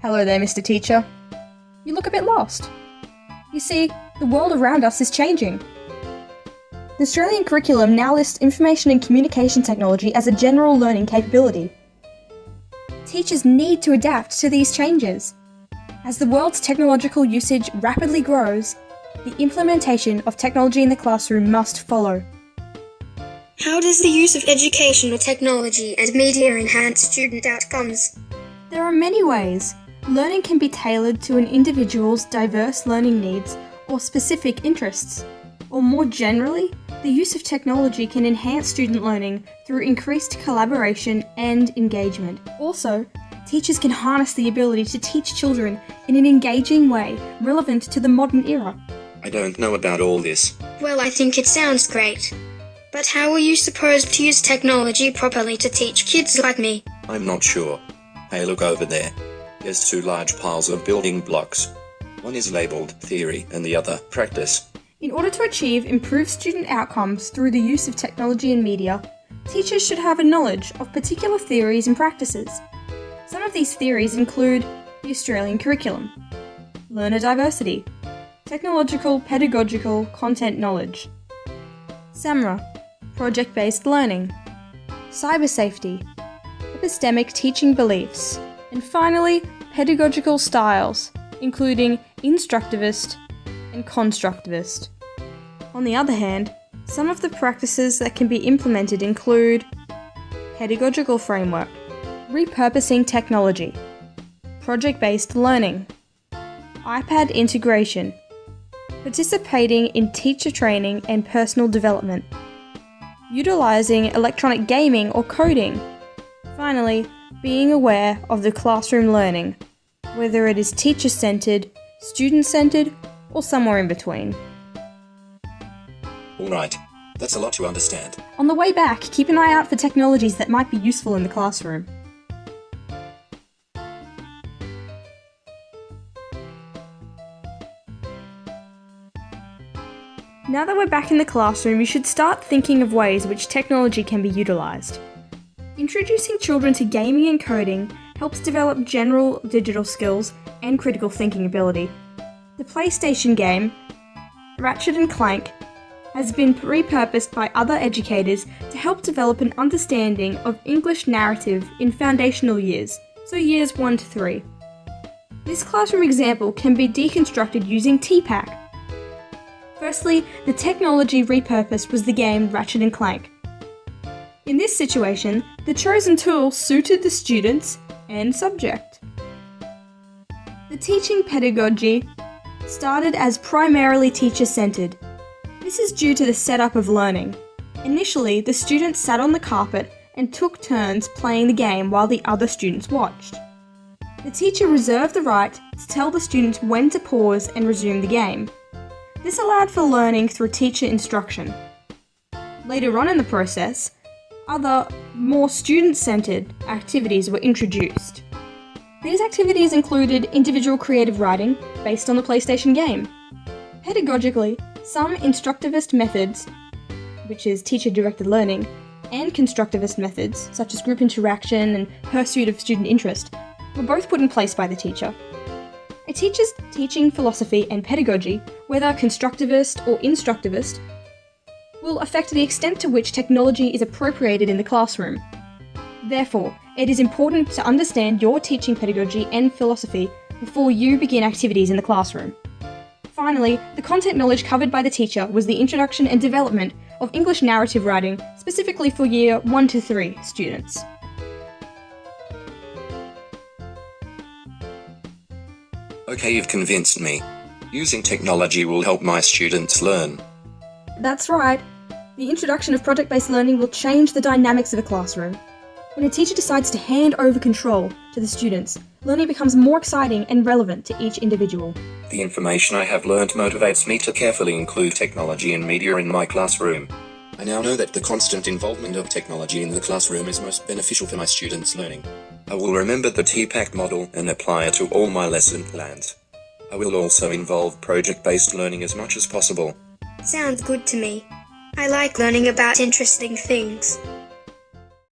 Hello there, Mr. Teacher. You look a bit lost. You see, the world around us is changing. The Australian curriculum now lists information and communication technology as a general learning capability. Teachers need to adapt to these changes. As the world's technological usage rapidly grows, the implementation of technology in the classroom must follow. How does the use of educational technology and media enhance student outcomes? There are many ways. Learning can be tailored to an individual's diverse learning needs or specific interests. Or more generally, the use of technology can enhance student learning through increased collaboration and engagement. Also, teachers can harness the ability to teach children in an engaging way relevant to the modern era. I don't know about all this. Well, I think it sounds great. But how are you supposed to use technology properly to teach kids like me? I'm not sure. Hey, look over there. There's two large piles of building blocks. One is labelled theory and the other practice. In order to achieve improved student outcomes through the use of technology and media, teachers should have a knowledge of particular theories and practices. Some of these theories include the Australian curriculum, learner diversity, technological pedagogical content knowledge, SAMRA, project-based learning, cyber safety, epistemic teaching beliefs, and finally, pedagogical styles, including instructivist and constructivist. On the other hand, some of the practices that can be implemented include pedagogical framework, repurposing technology, project-based learning, iPad integration, participating in teacher training and personal development, utilizing electronic gaming or coding. Finally, being aware of the classroom learning, whether it is teacher-centered, student-centered, or somewhere in between. Alright, that's a lot to understand. On the way back, keep an eye out for technologies that might be useful in the classroom. Now that we're back in the classroom, you should start thinking of ways which technology can be utilised. Introducing children to gaming and coding helps develop general digital skills and critical thinking ability. The PlayStation game, Ratchet & Clank, has been repurposed by other educators to help develop an understanding of English narrative in foundational years, so years 1 to 3. This classroom example can be deconstructed using TPAC. Firstly, the technology repurposed was the game Ratchet & Clank. In this situation, the chosen tool suited the students and subject. The teaching pedagogy started as primarily teacher-centered. This is due to the setup of learning. Initially, the students sat on the carpet and took turns playing the game while the other students watched. The teacher reserved the right to tell the students when to pause and resume the game. This allowed for learning through teacher instruction. Later on in the process, other, more student-centered activities were introduced. These activities included individual creative writing based on the PlayStation game. Pedagogically, some instructivist methods, which is teacher-directed learning, and constructivist methods, such as group interaction and pursuit of student interest, were both put in place by the teacher. A teacher's teaching philosophy and pedagogy, whether constructivist or instructivist, will affect the extent to which technology is appropriated in the classroom. Therefore, it is important to understand your teaching pedagogy and philosophy before you begin activities in the classroom. Finally, the content knowledge covered by the teacher was the introduction and development of English narrative writing, specifically for year 1 to 3 students. Okay, you've convinced me. Using technology will help my students learn. That's right. The introduction of project-based learning will change the dynamics of a classroom. When a teacher decides to hand over control to the students, learning becomes more exciting and relevant to each individual. The information I have learned motivates me to carefully include technology and media in my classroom. I now know that the constant involvement of technology in the classroom is most beneficial for my students' learning. I will remember the TPAC model and apply it to all my lesson plans. I will also involve project-based learning as much as possible. Sounds good to me. I like learning about interesting things.